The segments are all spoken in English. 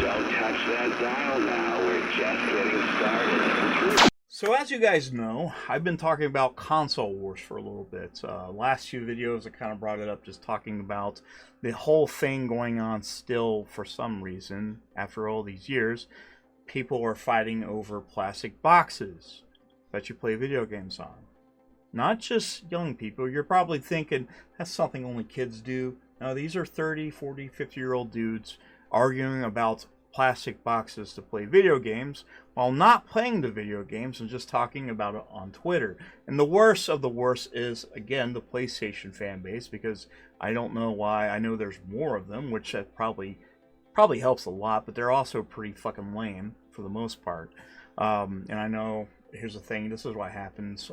Don't touch that dial now. We're just getting started. So as you guys know, I've been talking about console wars for a little bit. Last few videos I kind of brought it up, just talking about the whole thing going on still for some reason. After all these years, people are fighting over plastic boxes that you play video games on. Not just young people. You're probably thinking, that's something only kids do. No, these are 30, 40, 50-year-old dudes arguing about plastic boxes to play video games while not playing the video games and just talking about it on Twitter. And the worst of the worst is, again, the PlayStation fan base, because I don't know why. I know there's more of them, which that probably helps a lot, but they're also pretty fucking lame for the most part. And I know, here's the thing, this is what happens.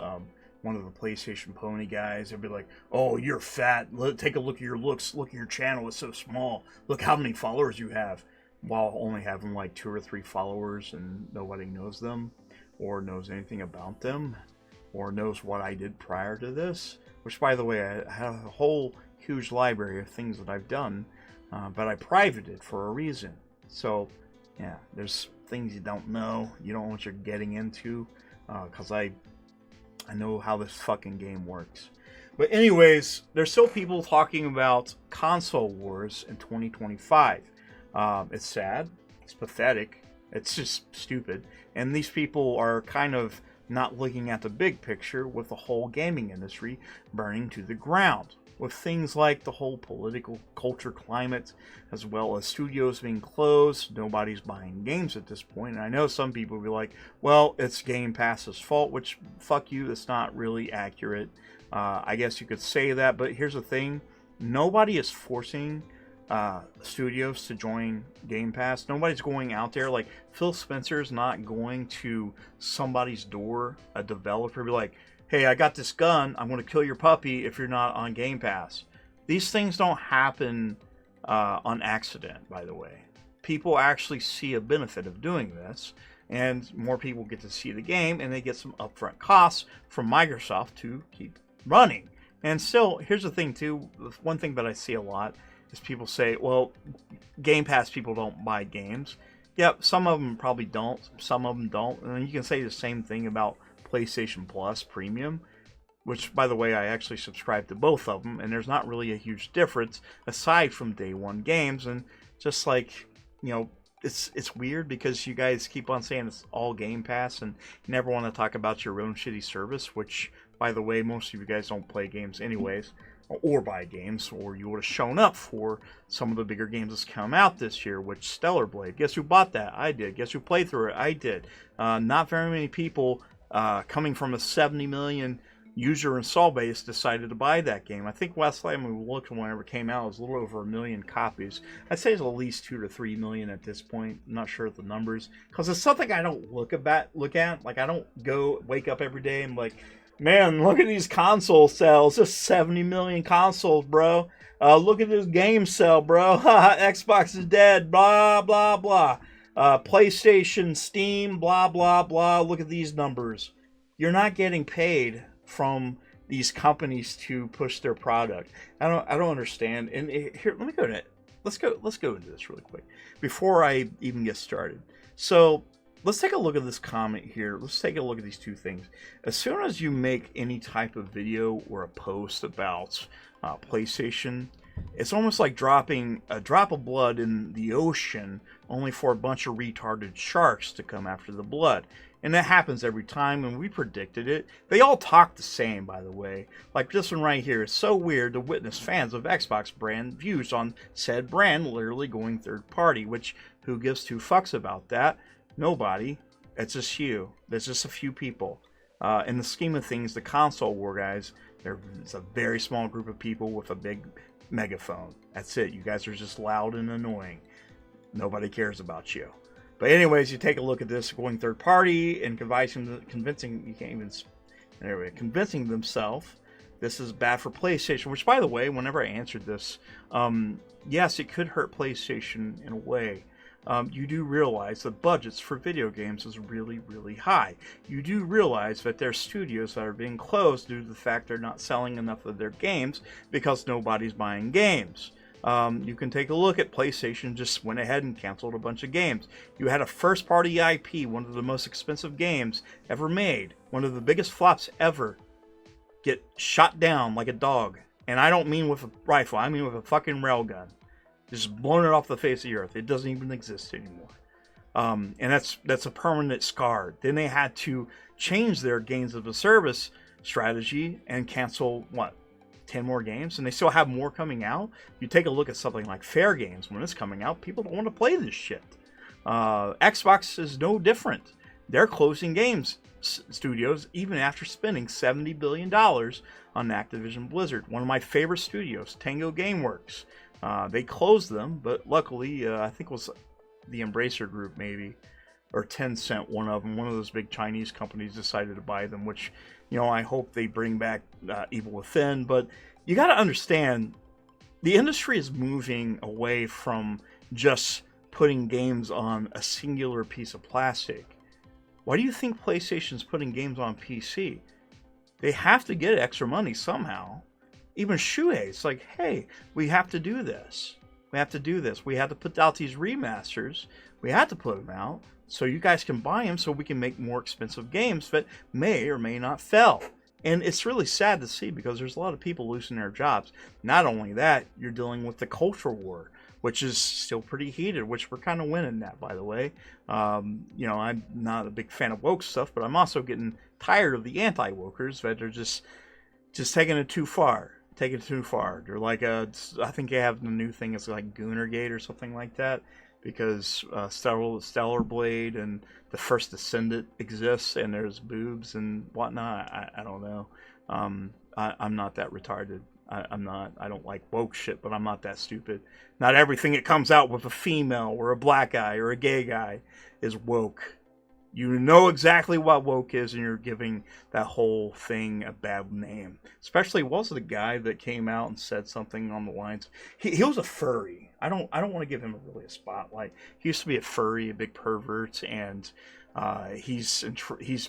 One of the PlayStation pony guys, they'll be like, oh, you're fat, take a look at your looks, look at your channel, it's so small, look how many followers you have, while only having like 2 or 3 followers and nobody knows them or knows anything about them or knows what I did prior to this, which, by the way, I have a whole huge library of things that I've done, but I privated it for a reason. So yeah, there's things you don't know, you don't know what you're getting into, because I know how this fucking game works. But anyways, there's still people talking about console wars in 2025. It's sad, it's pathetic, it's just stupid, and these people are kind of not looking at the big picture with the whole gaming industry burning to the ground, with things like the whole political culture climate, as well as studios being closed. Nobody's buying games at this point. And I know some people will be like, well, it's Game Pass's fault, which, fuck you, that's not really accurate. I guess you could say that, but here's the thing, nobody is forcing studios to join Game Pass. Nobody's going out there, like Phil Spencer's not going to somebody's door, a developer, be like, hey, I got this gun, I'm going to kill your puppy if you're not on Game Pass. These things don't happen on accident, by the way. People actually see a benefit of doing this, and more people get to see the game, and they get some upfront costs from Microsoft to keep running. And still, here's the thing too, one thing that I see a lot is people say, well, Game Pass people don't buy games. Yep, some of them probably don't, some of them don't. And you can say the same thing about PlayStation Plus Premium, which, by the way, I actually subscribe to both of them, and there's not really a huge difference aside from day one games. And just like, you know, it's weird because you guys keep on saying it's all Game Pass and you never want to talk about your own shitty service, which, by the way, most of you guys don't play games anyways, or buy games, or you would have shown up for some of the bigger games that's come out this year, which Stellar Blade. Guess who bought that? I did. Guess who played through it? I did. Not very many people coming from a 70 million user install base decided to buy that game. I think last time we looked whenever it came out, it was a little over 1 million copies. I'd say it's at least 2 to 3 million at this point. I'm not sure of the numbers, because it's something I don't look at. Like, I don't go wake up every day and be like, man, look at these console sales. Just 70 million consoles, bro. Look at this game sell, bro. Xbox is dead. Blah, blah, blah. PlayStation, Steam, blah, blah, blah. Look at these numbers. You're not getting paid from these companies to push their product. I don't understand. And here, let me go to it. Let's go into this really quick before I even get started. So let's take a look at this comment here. Let's take a look at these two things. As soon as you make any type of video or a post about PlayStation, it's almost like dropping a drop of blood in the ocean only for a bunch of retarded sharks to come after the blood. And that happens every time, and we predicted it. They all talk the same, by the way. Like this one right here. It's so weird to witness fans of Xbox brand views on said brand literally going third party, which who gives 2 fucks about that? Nobody. It's just you. There's just a few people. In the scheme of things, the console war guys, it's a very small group of people with a big megaphone. That's it. You guys are just loud and annoying. Nobody cares about you. But anyways, you take a look at this going third party and convincing themselves this is bad for PlayStation, which, by the way, whenever I answered this, yes, it could hurt PlayStation in a way. You do realize that budgets for video games is really, really high. You do realize that there's studios that are being closed due to the fact they're not selling enough of their games because nobody's buying games. You can take a look at PlayStation just went ahead and canceled a bunch of games. You had a first-party IP, one of the most expensive games ever made, one of the biggest flops ever, get shot down like a dog. And I don't mean with a rifle, I mean with a fucking railgun. Just blown it off the face of the earth. It doesn't even exist anymore. And that's a permanent scar. Then they had to change their games of the service strategy and cancel, what, 10 more games? And they still have more coming out. You take a look at something like Fair Games when it's coming out, people don't want to play this shit. Xbox is no different. They're closing games studios even after spending $70 billion on Activision Blizzard. One of my favorite studios, Tango Gameworks. They closed them, but luckily, I think it was the Embracer Group maybe, or Tencent, one of those big Chinese companies decided to buy them, which, you know, I hope they bring back Evil Within. But you got to understand, the industry is moving away from just putting games on a singular piece of plastic. Why do you think PlayStation's putting games on PC? They have to get extra money somehow. Even Shuei's like, hey, we have to do this. We have to do this. We have to put out these remasters. We have to put them out so you guys can buy them so we can make more expensive games that may or may not fail. And it's really sad to see because there's a lot of people losing their jobs. Not only that, you're dealing with the culture war, which is still pretty heated, which we're kind of winning that, by the way. You know, I'm not a big fan of woke stuff, but I'm also getting tired of the anti-wokers that are just taking it too far. Taking it too far. They're like I think they have the new thing, it's like Goonergate or something like that, because Stellar Blade and the First Descendant exists, and there's boobs and whatnot. I don't know. I'm not that retarded. I'm not. I don't like woke shit, but I'm not that stupid. Not everything that comes out with a female or a black guy or a gay guy is woke. You know exactly what woke is, and you're giving that whole thing a bad name. Especially, was it a guy that came out and said something on the lines? He was a furry. I don't want to give him really a spotlight. He used to be a furry, a big pervert, and he's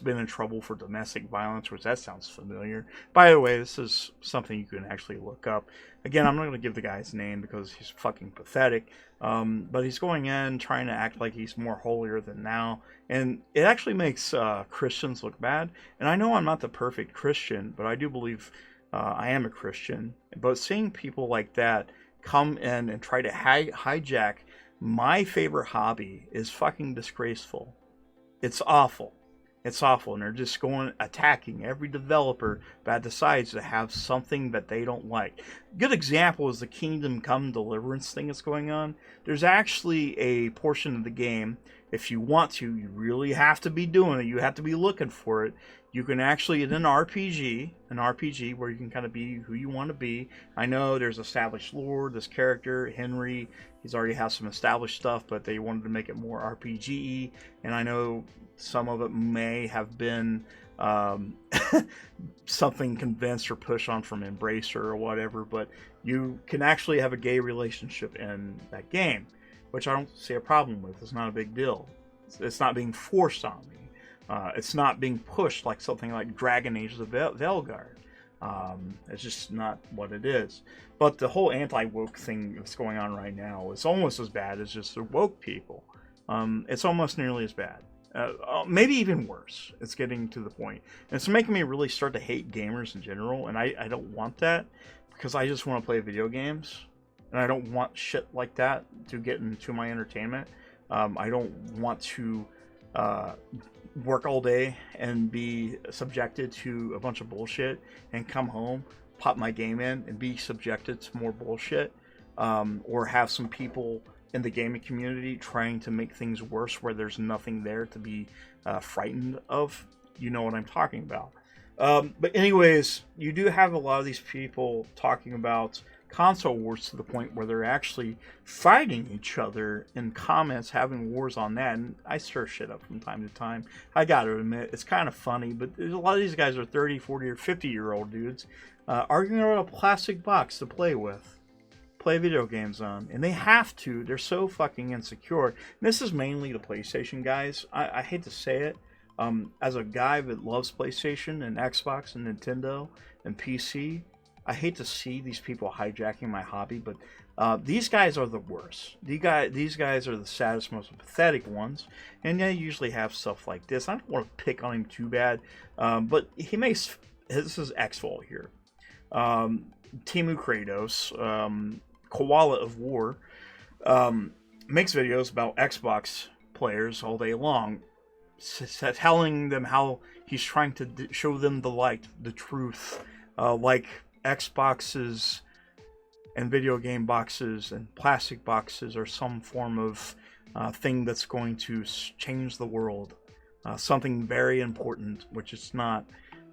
been in trouble for domestic violence, which that sounds familiar. By the way, this is something you can actually look up. Again, I'm not going to give the guy's name because he's fucking pathetic. But he's going in trying to act like he's more holier than thou, and it actually makes Christians look bad. And I know I'm not the perfect Christian, but I do believe I am a Christian. But seeing people like that come in and try to hijack my favorite hobby is fucking disgraceful. It's awful. It's awful, and they're just going attacking every developer that decides to have something that they don't like. Good example is the Kingdom Come Deliverance thing that's going on. There's actually a portion of the game, if you want to, you really have to be doing it. You have to be looking for it. You can actually, in an RPG where you can kind of be who you want to be. I know there's established lore, this character, Henry, he's already has some established stuff, but they wanted to make it more RPG-y, and I know some of it may have been something convinced or pushed on from Embracer or whatever, but you can actually have a gay relationship in that game, which I don't see a problem with. It's not a big deal. It's not being forced on me. It's not being pushed like something like Dragon Age of the Veilguard. It's just not what it is. But the whole anti-woke thing that's going on right now is almost as bad as just the woke people. It's almost nearly as bad. Maybe even worse. It's getting to the point. And it's making me really start to hate gamers in general, and I don't want that, because I just want to play video games, and I don't want shit like that to get into my entertainment. I don't want to work all day and be subjected to a bunch of bullshit and come home, pop my game in, and be subjected to more bullshit, or have some people in the gaming community trying to make things worse where there's nothing there to be frightened of. You know what I'm talking about. But anyways, you do have a lot of these people talking about console wars to the point where they're actually fighting each other in comments, having wars on that, and I stir shit up from time to time. I gotta admit, it's kind of funny, but a lot of these guys are 30, 40, or 50-year-old dudes arguing about a plastic box to play video games on, and they have to. They're so fucking insecure. And this is mainly the PlayStation guys. I hate to say it. As a guy that loves PlayStation and Xbox and Nintendo and PC, I hate to see these people hijacking my hobby, but These guys are the worst. These guys are the saddest, most pathetic ones, and they usually have stuff like this. I don't want to pick on him too bad, but he makes, this is X-Fault here. Timu Kratos, Koala of War, makes videos about Xbox players all day long, telling them how he's trying to show them the light, the truth, like Xboxes and video game boxes and plastic boxes are some form of thing that's going to change the world, something very important, which it's not.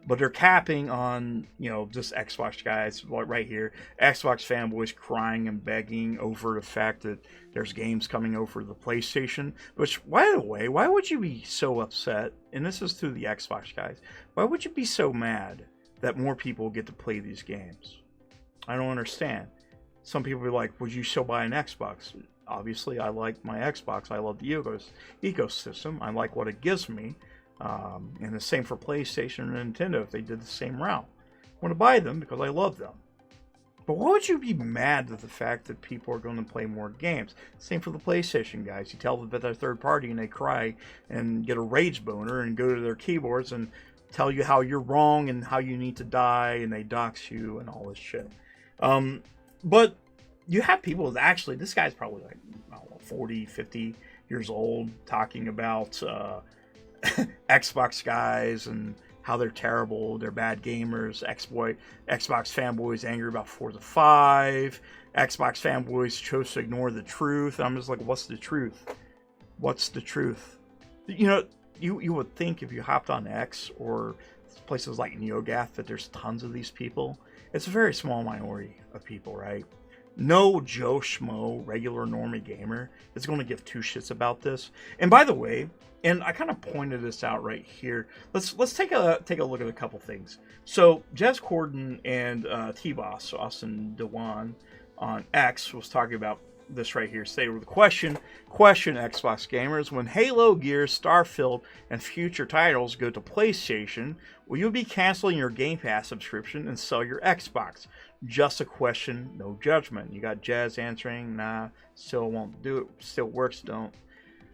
But they're capping on, you know, just Xbox guys right here. Xbox fanboys crying and begging over the fact that there's games coming over the PlayStation. Which, by the way, why would you be so upset? And this is to the Xbox guys. Why would you be so mad that more people get to play these games? I don't understand. Some people be like, would you still buy an Xbox? Obviously, I like my Xbox. I love the ecosystem. I like what it gives me. And the same for PlayStation and Nintendo if they did the same route. I want to buy them because I love them. But why would you be mad at the fact that people are going to play more games? Same for the PlayStation guys. You tell them that they're third party and they cry and get a rage boner and go to their keyboards and tell you how you're wrong and how you need to die, and they dox you and all this shit. But you have people that actually, this guy's probably like, I don't know, 40, 50 years old, talking about Xbox guys and how they're terrible, they're bad gamers. Xbox fanboys angry about Forza 5. Xbox fanboys chose to ignore the truth. I'm just like, what's the truth? What's the truth? You know, you would think if you hopped on X or places like NeoGAF that there's tons of these people. It's a very small minority of people, right? No Joe Schmo, regular normie gamer is going to give two shits about this. And by the way, and I kind of pointed this out right here. Let's take a look at a couple things. So Jez Corden and T-Boss, Austin Dewan on X was talking about this right here. Say with the question Xbox gamers, when Halo, Gears, Starfield, and future titles go to PlayStation, will you be canceling your Game Pass subscription and sell your Xbox? Just a question, no judgment. You got Jazz answering, nah, still won't do it, still works, don't.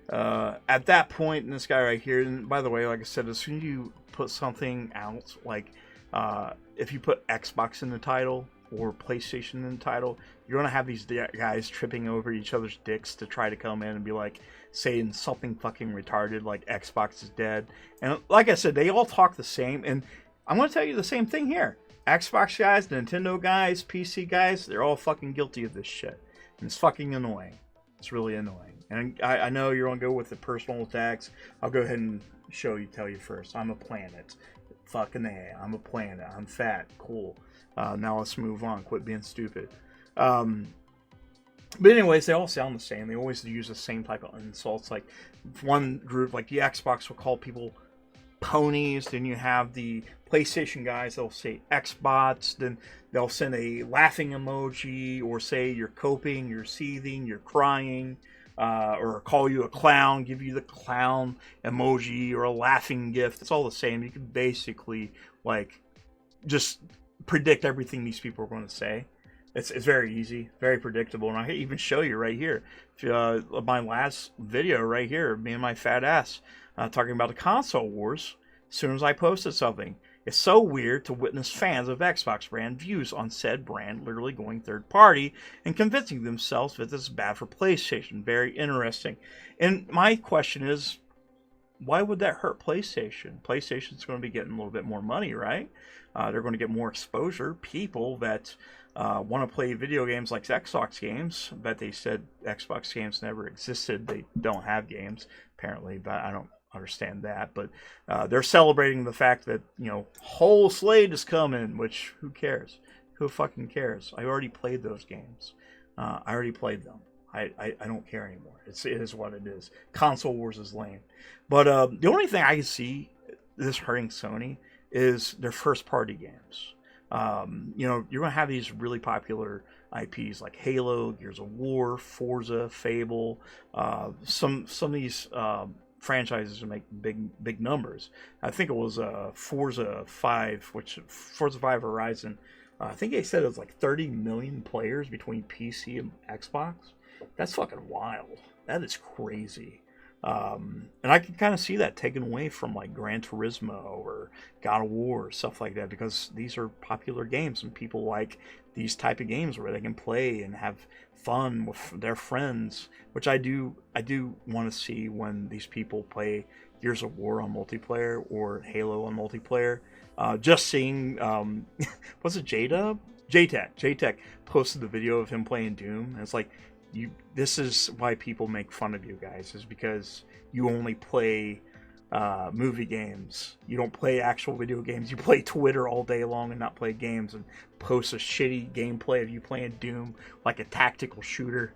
At that point, and this guy right here, and by the way, like I said, as soon as you put something out, like if you put Xbox in the title or PlayStation in the title, you're going to have these guys tripping over each other's dicks to try to come in and be like, saying something fucking retarded, like Xbox is dead. And like I said, they all talk the same, and I'm going to tell you the same thing here. Xbox guys, Nintendo guys, PC guys, they're all fucking guilty of this shit. And it's fucking annoying. It's really annoying. And I know you're going to go with the personal attacks. I'll go ahead and tell you first. I'm a planet. Fucking A. I'm a planet. I'm fat. Cool. Now let's move on. Quit being stupid. But anyways, they all sound the same. They always use the same type of insults. Like one group, like the Xbox will call people ponies. Then you have the PlayStation guys, they'll say Xbots. Then they'll send a laughing emoji or say you're coping, you're seething, you're crying. Or call you a clown, give you the clown emoji or a laughing gift. It's all the same. You can basically like just predict everything these people are going to say. It's very easy, very predictable, and I can even show you right here. My last video right here, me and my fat ass talking about the console wars. As soon as I posted something, it's so weird to witness fans of Xbox brand views on said brand literally going third party and convincing themselves that this is bad for PlayStation. Very interesting. And my question is, why would that hurt PlayStation? PlayStation's going to be getting a little bit more money, right? They're going to get more exposure. People that want to play video games like Xbox games, but they said Xbox games never existed. They don't have games, apparently, but I don't understand that. But they're celebrating the fact that, you know, whole slate is coming, which who cares? Who fucking cares? I already played those games. I already played them. I don't care anymore. It is what it is. Console wars is lame. But the only thing I can see this hurting Sony is their first party games. You know, you're going to have these really popular IPs like Halo, Gears of War, Forza, Fable. Some of these franchises make big numbers. I think it was Forza 5 Horizon I think they said it was like 30 million players between PC and Xbox. That's fucking wild. That is crazy. And I can kind of see that taken away from like Gran Turismo or God of War, stuff like that, because these are popular games and people like these type of games where they can play and have fun with their friends, which I do want to see when these people play Gears of War on multiplayer or Halo on multiplayer. Just seeing, was it J-Dub? J-Tech posted the video of him playing Doom, and it's like, this is why people make fun of you guys, is because you only play movie games. You don't play actual video games. You play Twitter all day long and not play games, and post a shitty gameplay of you playing Doom like a tactical shooter,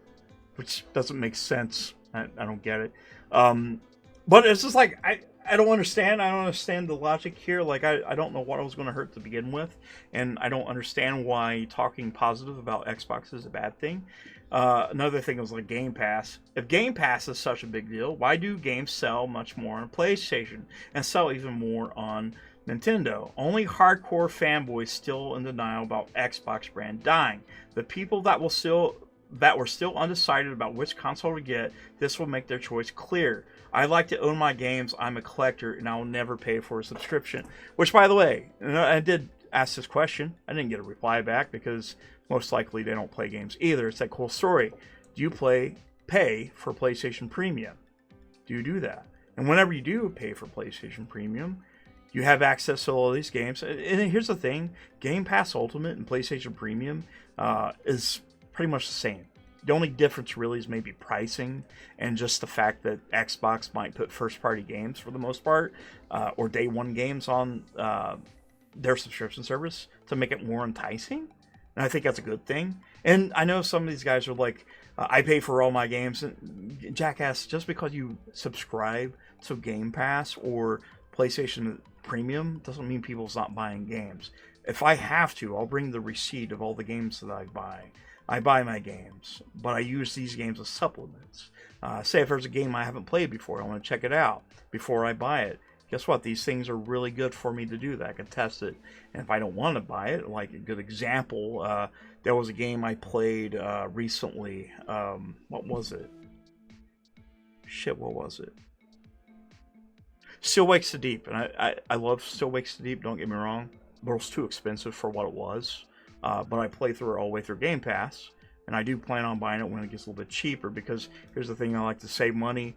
which doesn't make sense. I don't get it. But it's just like, I don't understand. I don't understand the logic here. Like, I don't know what I was going to hurt to begin with, and I don't understand why talking positive about Xbox is a bad thing. Another thing was like Game Pass. If Game Pass is such a big deal, why do games sell much more on PlayStation and sell even more on Nintendo? Only hardcore fanboys still in denial about Xbox brand dying. The people that were still undecided about which console to get, this will make their choice clear. I like to own my games. I'm a collector, and I will never pay for a subscription. Which, by the way, I did ask this question. I didn't get a reply back because most likely they don't play games either. It's that cool story. Do you pay for PlayStation Premium? Do you do that? And whenever you do pay for PlayStation Premium, you have access to all these games. And here's the thing. Game Pass Ultimate and PlayStation Premium is pretty much the same. The only difference really is maybe pricing and just the fact that Xbox might put first-party games for the most part, or day one games on their subscription service to make it more enticing. And I think that's a good thing. And I know some of these guys are like, I pay for all my games. And jackass, just because you subscribe to Game Pass or PlayStation Premium doesn't mean people's not buying games. If I have to, I'll bring the receipt of all the games that I buy. I buy my games, but I use these games as supplements. Say if there's a game I haven't played before, I want to check it out before I buy it. Guess what? These things are really good for me to do that. I can test it. And if I don't want to buy it, like a good example, there was a game I played recently. What was it? Shit, what was it? Still Wakes the Deep. And I love Still Wakes the Deep, don't get me wrong. But it was too expensive for what it was. But I play through it all the way through Game Pass, and I do plan on buying it when it gets a little bit cheaper, because here's the thing, I like to save money.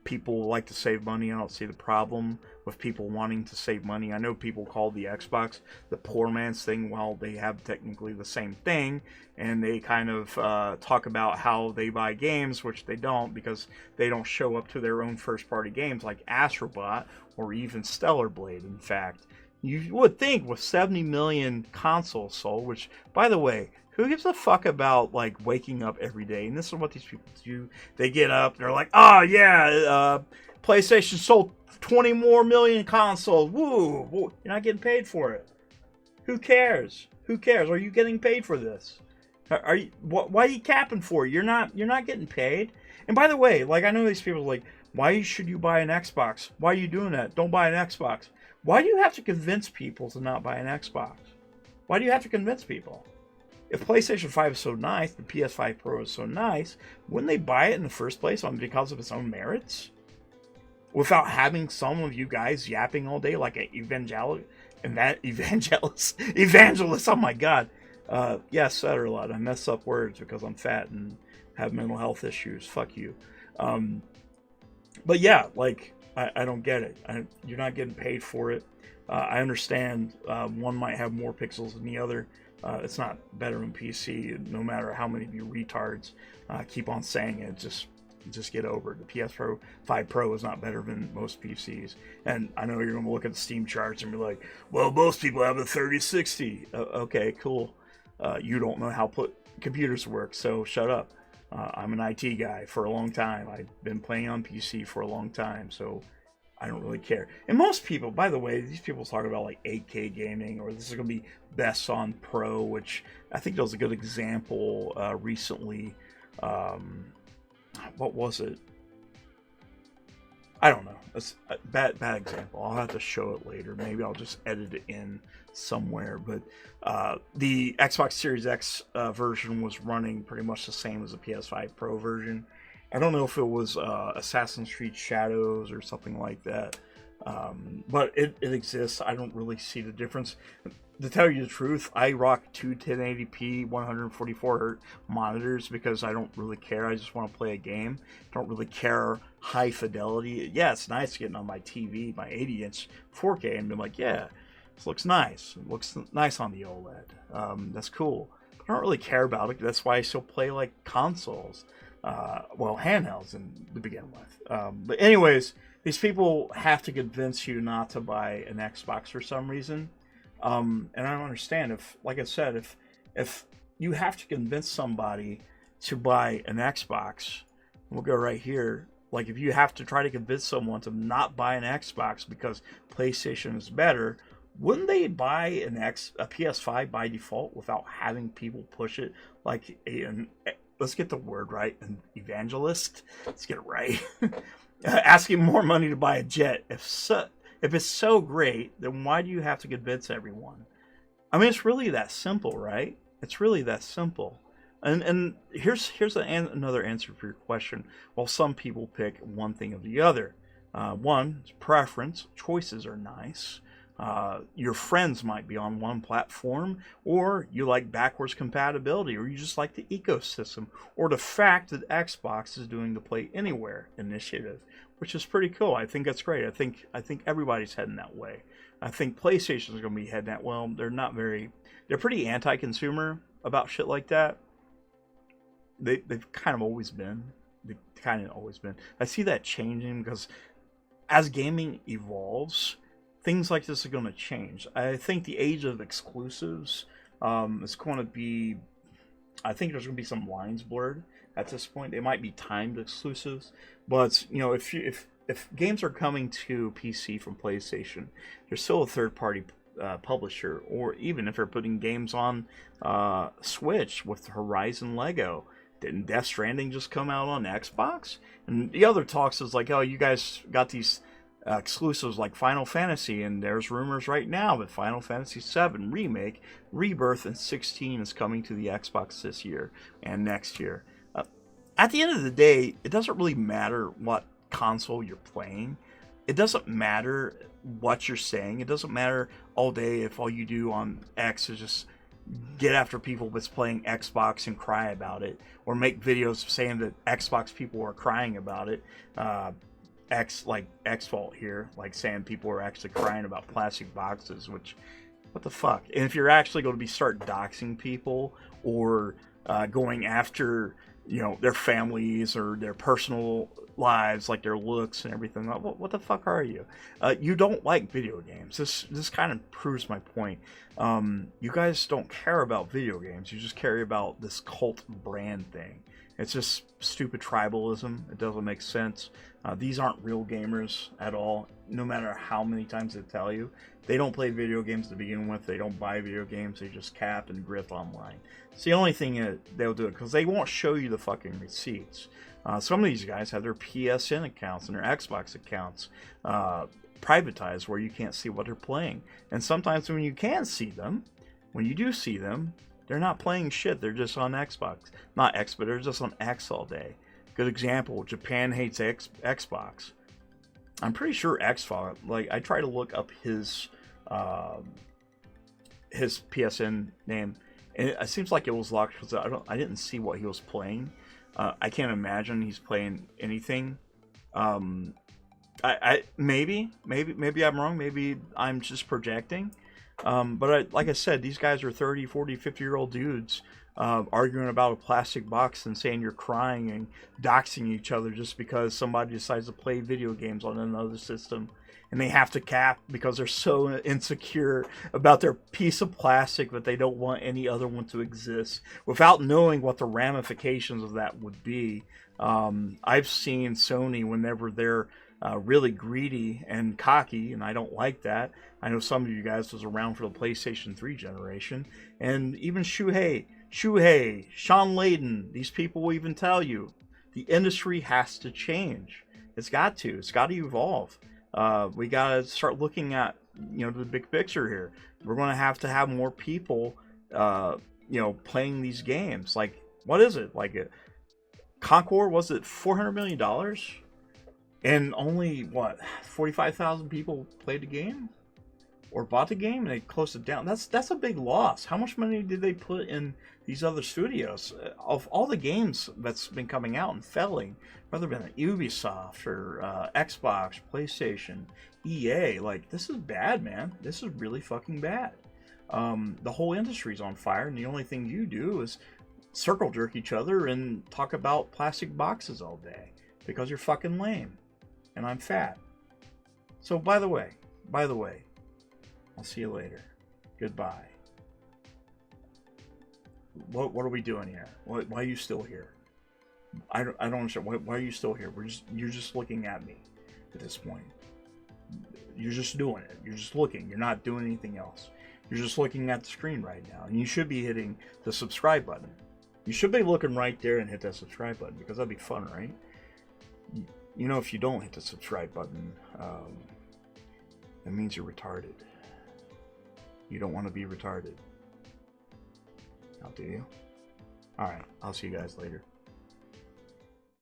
People like to save money. I don't see the problem with people wanting to save money. I know people call the Xbox the poor man's thing, while they have technically the same thing, and they kind of talk about how they buy games, which they don't, because they don't show up to their own first-party games like Astrobot or even Stellar Blade, in fact. You would think with 70 million consoles sold, which, by the way, who gives a fuck about, like, waking up every day? And this is what these people do. They get up, and they're like, oh, yeah, PlayStation sold 20 more million consoles. Woo! Woo. You're not getting paid for it. Who cares? Who cares? Are you getting paid for this? Are you? Why are you capping for it? You're not getting paid. And by the way, like, I know these people are like, why should you buy an Xbox? Why are you doing that? Don't buy an Xbox. Why do you have to convince people to not buy an Xbox? Why do you have to convince people? If PlayStation 5 is so nice, the PS5 Pro is so nice, wouldn't they buy it in the first place because of its own merits? Without having some of you guys yapping all day like an evangelist, oh my god. Yeah, I stutter a lot. I mess up words because I'm fat and have mental health issues. Fuck you. But yeah, like, I don't get it. You're not getting paid for it. I understand one might have more pixels than the other. It's not better in PC, no matter how many of you retards keep on saying it. Just get over it. The PS5 Pro is not better than most PCs. And I know you're going to look at the Steam charts and be like, well, most people have a 3060. Okay, cool. You don't know how computers work, so shut up. I'm an IT guy for a long time. I've been playing on PC for a long time, so I don't really care. And most people, by the way, these people talk about like 8K gaming, or this is going to be best on Pro, which I think that was a good example recently. What was it? I don't know. That's a bad example. I'll have to show it later. Maybe I'll just edit it in somewhere. But the Xbox Series X version was running pretty much the same as the PS5 Pro version. I don't know if it was Assassin's Creed Shadows or something like that. But it exists. I don't really see the difference. To tell you the truth, I rock two 1080p 144Hz monitors because I don't really care. I just want to play a game. Don't really care high fidelity. Yeah, it's nice getting on my TV, my 80-inch 4K, and be like, yeah, this looks nice. It looks nice on the OLED. That's cool. But I don't really care about it. That's why I still play like consoles. Well, handhelds to begin with. But anyways, these people have to convince you not to buy an Xbox for some reason. And I don't understand if, like I said, if you have to convince somebody to buy an Xbox, we'll go right here. Like if you have to try to convince someone to not buy an Xbox because PlayStation is better, wouldn't they buy a PS5 by default without having people push it? Like let's get the word right, an evangelist. Let's get it right. Asking more money to buy a jet. If it's so great, then why do you have to convince everyone? I mean, it's really that simple, right? It's really that simple. And here's another answer for your question. Well, some people pick one thing or the other. One is preference. Choices are nice. Your friends might be on one platform, or you like backwards compatibility, or you just like the ecosystem, or the fact that Xbox is doing the Play Anywhere initiative, which is pretty cool. I think that's great. I think everybody's heading that way. I think PlayStation is going to be heading that. Well, they're pretty anti-consumer about shit like that. They've kind of always been. I see that changing because as gaming evolves, things like this are going to change. I think the age of exclusives is going to be. I think there's going to be some lines blurred at this point. They might be timed exclusives, but if games are coming to PC from PlayStation, there's still a third-party publisher, or even if they're putting games on Switch with Horizon Lego. Didn't Death Stranding just come out on Xbox? And the other talks is like, oh, you guys got these exclusives like Final Fantasy, and there's rumors right now that Final Fantasy VII Remake, Rebirth, and 16 is coming to the Xbox this year and next year. At the end of the day, it doesn't really matter what console you're playing. It doesn't matter what you're saying. It doesn't matter all day if all you do on X is just get after people that's playing Xbox and cry about it, or make videos saying that Xbox people are crying about it. X-Fault here, like saying people are actually crying about plastic boxes, which, what the fuck? And if you're actually going to start doxing people or going after, their families or their personal lives, like their looks and everything, what the fuck are you? You don't like video games. This kind of proves my point. You guys don't care about video games. You just care about this cult brand thing. It's just stupid tribalism. It doesn't make sense. These aren't real gamers at all, no matter how many times they tell you. They don't play video games to begin with. They don't buy video games. They just cap and grift online. It's the only thing that they'll do it, because they won't show you the fucking receipts. Some of these guys have their PSN accounts and their Xbox accounts privatized, where you can't see what they're playing. And sometimes when you can see them, when you do see them, they're not playing shit. They're just on Xbox. Not X, but they're just on X all day. Good example, Japan hates Xbox. I'm pretty sure X-Fault, like, I try to look up his PSN name, and it seems like it was locked because I didn't see what he was playing. I can't imagine he's playing anything. Maybe I'm wrong. Maybe I'm just projecting. But like I said, these guys are 30, 40, 50-year-old dudes arguing about a plastic box and saying you're crying and doxing each other just because somebody decides to play video games on another system. And they have to cap because they're so insecure about their piece of plastic that they don't want any other one to exist, without knowing what the ramifications of that would be. I've seen Sony, whenever they're really greedy and cocky, and I don't like that. I know some of you guys was around for the PlayStation 3 generation, and even Shuhei, Sean Layden, these people will even tell you the industry has to change. It's got to evolve. We got to start looking at, you know, the big picture here. We're going to have more people, you know, playing these games. Like, what is it? Like, Concord, was it $400 million? And only, what, 45,000 people played the game? Or bought the game, and they closed it down. That's a big loss. How much money did they put in these other studios? Of all the games that's been coming out and failing, whether it's been Ubisoft or Xbox, PlayStation, EA, like, this is bad, man. This is really fucking bad. The whole industry's on fire, and the only thing you do is circle jerk each other and talk about plastic boxes all day because you're fucking lame, and I'm fat. So by the way, I'll see you later. Goodbye. What are we doing here? Why are you still here? I don't understand. Why are you still here? You're just looking at me at this point. You're just doing it. You're just looking. You're not doing anything else. You're just looking at the screen right now. And you should be hitting the subscribe button. You should be looking right there and hit that subscribe button, because that'd be fun, right? You know, if you don't hit the subscribe button, that means you're retarded. You don't want to be retarded. Now, do you? Alright, I'll see you guys later.